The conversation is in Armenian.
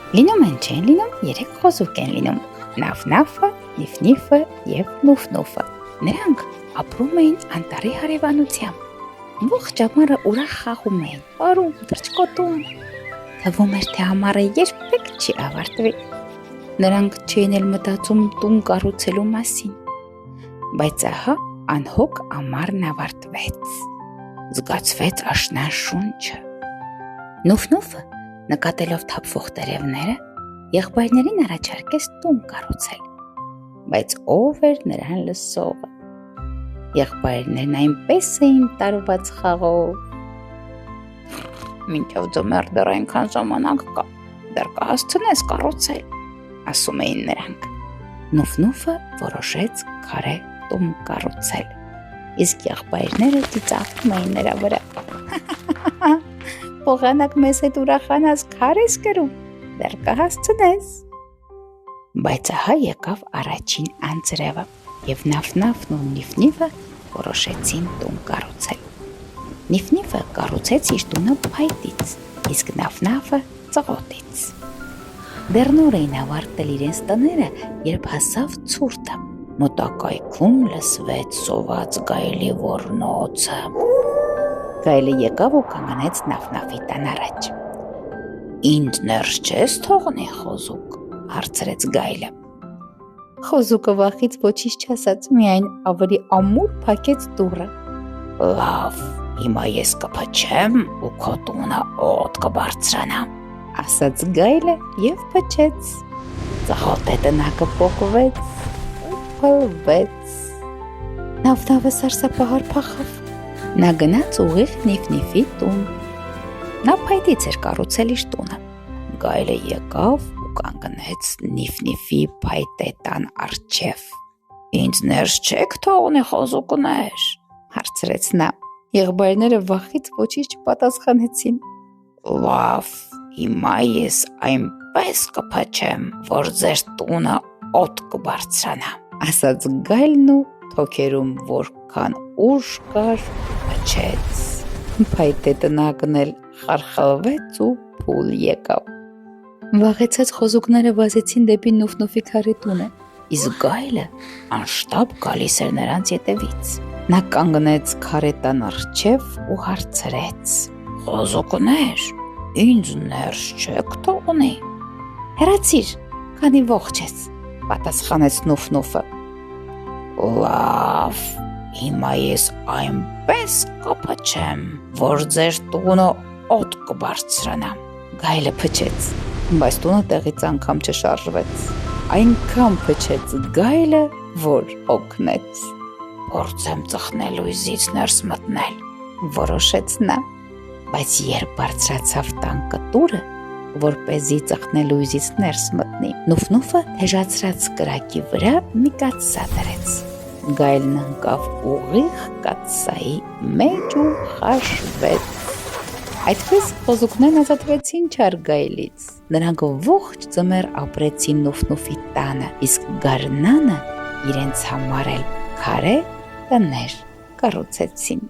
Լինում են չեն լինում, 3 խոզուկ են լինում. Նավ-նավը, Նիֆ-Նիֆը և Նուֆ-Նուֆը։ Նրանք ապրում էին անտառի հարևանությամբ։ Ողջ ամառը ուրախ խաղում էին, պարում, թռչկոտում։ Թվում էր, թե ամառը երբեք չի ավարտվի։ Նրանք չէին էլ մտածում տուն կառուցելու մասին։ Բայց ահա անհոգ ամառն ավարտվեց։ Զգացվեց աշնան շունչը։ Նուֆ-Նուֆը, նկատելով թափվող տերևները, եղբայրներին առաջարկեց տուն կառուցել։ Բայց ով էր նրան լսողը։ Եղբայրներն այնպես էին տարված խաղով։ Մինչև ձմեռ դեռ այնքան ժամանակ կա, դեռ կհասցնես կառուցել, ասում էին նրանք։ Նուֆ-Նուֆը որոշեց քարե տուն կառուցել, իսկ եղբայրները ծիծաղում էին նրա վրա։ Փողանակ մեզ հետ ուրախանաս քար ես կրում, դեռ կհասցնես։ Բայց ահա եկավ առաջին անձրևը, և Նավ-Նավն ու Նիֆ-Նիֆը որոշեցին տուն կառուցել։ Նիֆ-Նիֆը կառուցեց իր տունը փայտից, իսկ Նավ-Նավը ծղոտից։ Դեռ նոր էին ավարտել իրենց տները, երբ հասավ ցուրտը։ Մոտակայքում լսվեց սոված գայլի ոռնոցը։ Գայլը եկավ ու կանգնեց Նավ-Նավի տան առաջ։ Ինձ ներս չես թողնի, խոզուկ, հարցրեց գայլը։ Խոզուկը վախից ոչինչ չասաց, միայն ավելի ամուր փակեց դուռը։ Լավ, հիմա ես կփչեմ ու քո տունը օդ կբարձրանա, ասաց գայլը և փչեց։ Ծղոտե տնակը պոկվեց ու փլվեց։ Նավ-Նավը սարսափահար փախավ։ Նա գնաց ուղիղ Նիֆ-Նիֆի տուն։ Նա փայտից էր կառուցել իր տունը։ Գայլը եկավ ու կանգնեց Նիֆ-Նիֆի փայտե տան առջև։ Ինձ ներս չեք թողնի, խոզուկներ, հարցրեց նա։ Եղբայրները վախից ոչինչ չպատասխանեցին։ Լավ, հիմա ես այնպես կփչեմ, որ ձեր տունը օդ կբարձրանա, ասաց գայլն ու թոքերում որքան ուժ կար, փչեց։ Փայտե տնակն էլ խարխլվեց ու փուլ եկավ։ Վախեցած խոզուկները վազեցին դեպի Նուֆ-Նուֆի քարե տունը, իսկ գայլը անշտապ գալիս էր նրանց ետևից։ Նա կանգնեց քարե տան առջև ու հարցրեց. Խոզուկներ, ինձ ներս չեք թողնի։ Հեռացիր, քանի ողջ ես, պատասխանեց Նուֆ-Նուֆը։ Լավ, հիմա ես այնպես կփչեմ, որ ձեր տունը օդ կբարձրանա, գայլը փչեց, բայց տունը տեղից անգամ չշարժվեց։ Այնքան փչեց գայլը, որ օգնեց։ Փորձեմ ծխնել լույզից ներս մտնել, որոշեց նա, բայց երբ բարձրացավ տան կտուրը, որպեսզի ծխնել լույզից ներս մտնի, Նուֆ-Նուֆը հեժացրած կրակի վրա մի կաթսա դրեց։ Գայլն ընկավ ուղիղ կաթսայի մեջ ու խաշվեց։ Այդպես խոզուկներն ազատվեցին չար գայլից։ Նրանք ողջ ձմեռ ապրեցին Նուֆ-Նուֆի տանը, իսկ գարնանը իրենց համար էլ քարե տներ կառուցեցին։